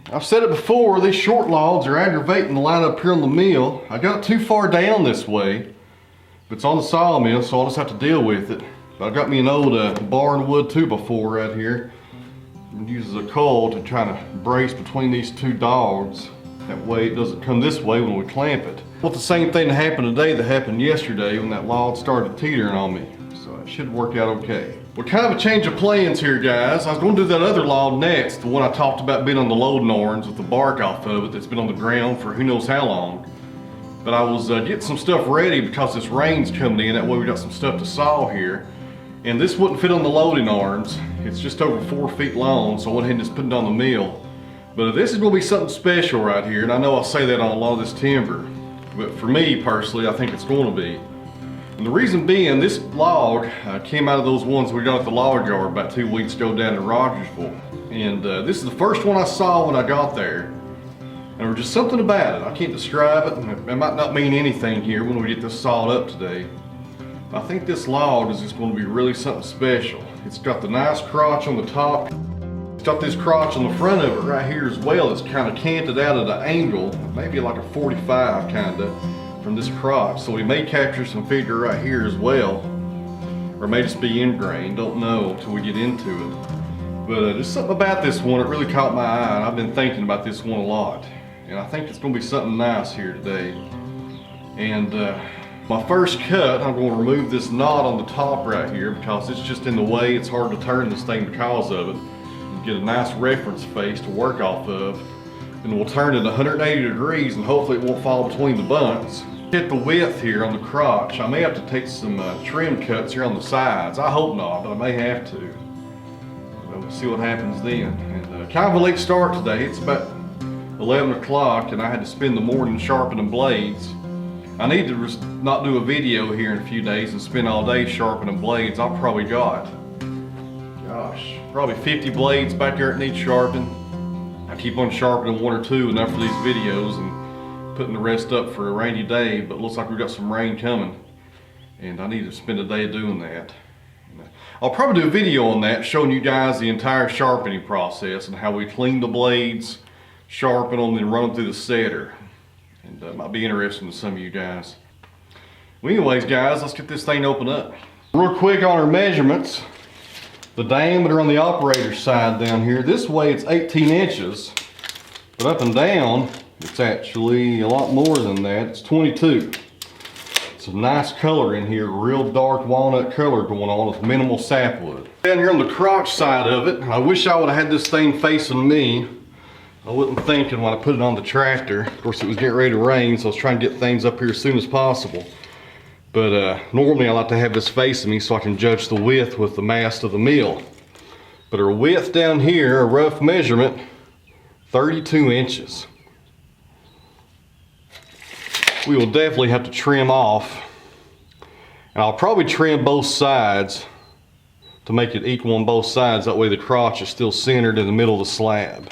I've said it before, these short logs are aggravating to line up here on the mill. I got too far down this way, but it's on the sawmill, so I'll just have to deal with it. But I got me an old barn wood 2x4 right here. It uses a coil to try to brace between these two dogs. That way it doesn't come this way when we clamp it. Well, the same thing that happened today that happened yesterday when that log started teetering on me. So it should work out okay. We're kind of a change of plans here, guys. I was going to do that other log next, the one I talked about being on the loading arms with the bark off of it that's been on the ground for who knows how long. But I was getting some stuff ready because this rain's coming in. That way we got some stuff to saw here. And this wouldn't fit on the loading arms. It's just over 4 feet long, so I went ahead and just put it on the mill. But this is going to be something special right here, and I know I say that on a lot of this timber. But for me personally, I think it's going to be. And the reason being, this log came out of those ones we got at the log yard about 2 weeks ago down in Rogersville. And this is the first one I saw when I got there. And there was just something about it. I can't describe it, and it might not mean anything here when we get this sawed up today. I think this log is just going to be really something special. It's got the nice crotch on the top. It's got this crotch on the front of it right here as well. It's kind of canted out at an angle, maybe like a 45 kind of, from this crotch. So we may capture some figure right here as well. Or it may just be ingrained, don't know until we get into it. But there's something about this one that really caught my eye, and I've been thinking about this one a lot. And I think it's going to be something nice here today. And my first cut, I'm going to remove this knot on the top right here because it's just in the way. It's hard to turn this thing because of it. You get a nice reference face to work off of. And we'll turn it 180 degrees and hopefully it won't fall between the bunts. Hit the width here on the crotch. I may have to take some trim cuts here on the sides. I hope not, but I may have to. We'll see what happens then. And kind of a late start today. It's about 11 o'clock and I had to spend the morning sharpening blades. I need to not do a video here in a few days and spend all day sharpening blades. I've probably got, gosh, probably 50 blades back there that need sharpening. I keep on sharpening 1 or 2 enough for these videos and putting the rest up for a rainy day, but it looks like we've got some rain coming and I need to spend a day doing that. I'll probably do a video on that showing you guys the entire sharpening process and how we clean the blades, sharpen them, and run them through the setter. And that might be interesting to some of you guys. Well, anyways, guys, let's get this thing open up. Real quick on our measurements. The diameter on the operator's side down here, this way it's 18 inches, but up and down, it's actually a lot more than that. It's 22. It's a nice color in here, real dark walnut color going on with minimal sapwood. Down here on the crotch side of it, I wish I would have had this thing facing me. I wasn't thinking when I put it on the tractor. Of course, it was getting ready to rain, so I was trying to get things up here as soon as possible. But normally I like to have this facing me so I can judge the width with the mast of the mill. But our width down here, a rough measurement, 32 inches. We will definitely have to trim off. And I'll probably trim both sides to make it equal on both sides. That way the crotch is still centered in the middle of the slab.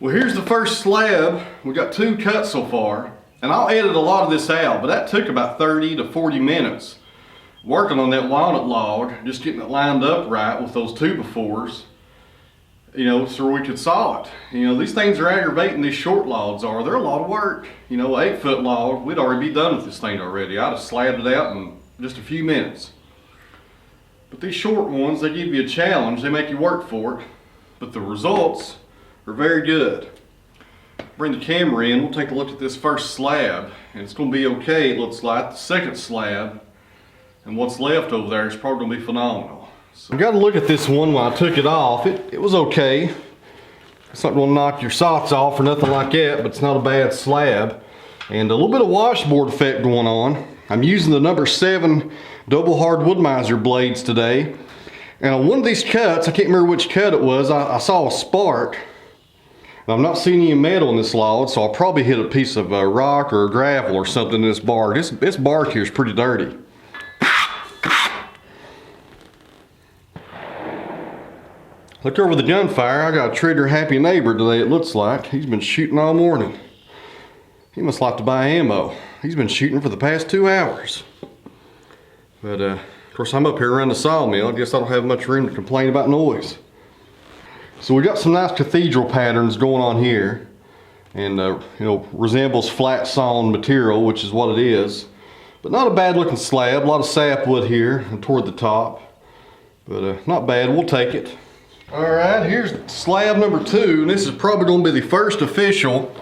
Well, here's the first slab. We got 2 cuts so far, and I'll edit a lot of this out, but that took about 30 to 40 minutes working on that walnut log, just getting it lined up right with those 2x4s, you know, so we could saw it. You know, these things are aggravating, these short logs are. They're a lot of work. You know, an 8-foot log, we'd already be done with this thing already. I'd have slabbed it out in just a few minutes. But these short ones, they give you a challenge, they make you work for it, but the results are very good. Bring the camera in, we'll take a look at this first slab, and it's going to be okay, it looks like. The second slab, and what's left over there is probably going to be phenomenal. So, I got to look at this one when I took it off. It was okay. It's not going to knock your socks off or nothing like that, but it's not a bad slab. And a little bit of washboard effect going on. I'm using the number 7 double hard Wood-Mizer blades today. And on one of these cuts, I can't remember which cut it was, I saw a spark. And I'm not seeing any metal in this log, so I'll probably hit a piece of rock or gravel or something in this bark. This bark here is pretty dirty. Look over the gunfire. I got a trigger happy neighbor today, it looks like. He's been shooting all morning. He must like to buy ammo. He's been shooting for the past 2 hours. But of course I'm up here around the sawmill. I guess I don't have much room to complain about noise. So we got some nice cathedral patterns going on here. And you know, resembles flat sawn material, which is what it is. But not a bad looking slab. A lot of sapwood here and toward the top. But not bad, we'll take it. Alright, here's slab number 2, and this is probably going to be the first official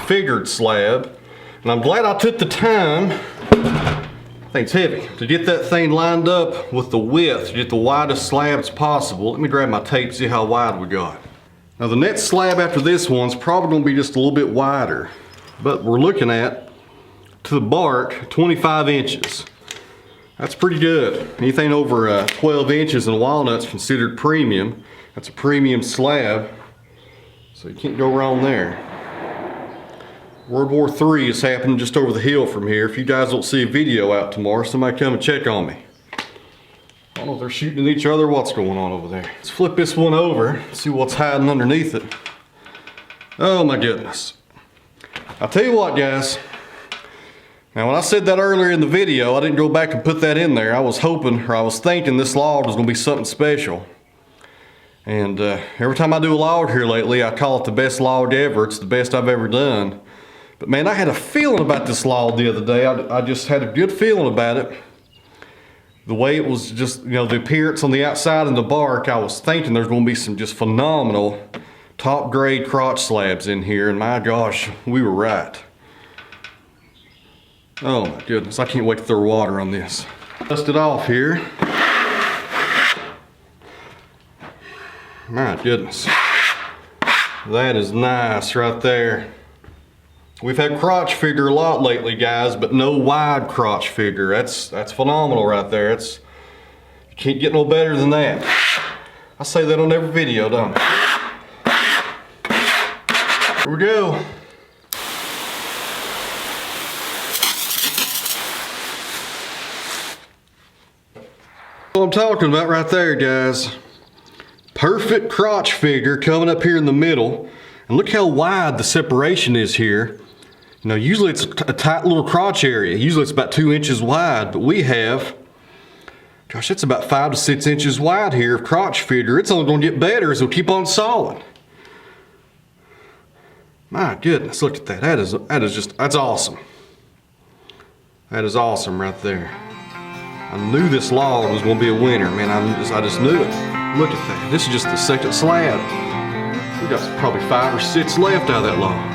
figured slab. And I'm glad I took the time, I think it's heavy, to get that thing lined up with the width, to get the widest slabs possible. Let me grab my tape, see how wide we got. Now the next slab after this one's probably going to be just a little bit wider, but we're looking at, to the bark, 25 inches. That's pretty good. Anything over 12 inches in walnut's considered premium. That's a premium slab, so you can't go wrong there. World War III is happening just over the hill from here. If you guys don't see a video out tomorrow, somebody come and check on me. I don't know if they're shooting at each other, what's going on over there. Let's flip this one over, see what's hiding underneath it. Oh my goodness. I'll tell you what, guys. Now when I said that earlier in the video, I didn't go back and put that in there. I was hoping, or I was thinking this log was going to be something special. And every time I do a log here lately, I call it the best log ever. It's the best I've ever done. But man, I had a feeling about this log the other day. I just had a good feeling about it. The way it was just, you know, the appearance on the outside and the bark, I was thinking there's going to be some just phenomenal top grade crotch slabs in here. And my gosh, we were right. Oh my goodness, I can't wait to throw water on this. Dust it off here. My goodness. That is nice right there. We've had crotch figure a lot lately, guys, but no wide crotch figure. That's phenomenal right there. You can't get no better than that. I say that on every video, don't I? Here we go. What I'm talking about right there, guys. Perfect crotch figure coming up here in the middle. And look how wide the separation is here. You know, usually it's a tight little crotch area. Usually it's about 2 inches wide, but we have, gosh, it's about 5 to 6 inches wide here of crotch figure. It's only going to get better as we keep on sawing. My goodness, look at that. That's awesome. That is awesome right there. I knew this log was going to be a winner, man. I just knew it. Look at that. This is just the second slab. We got probably 5 or 6 left out of that log.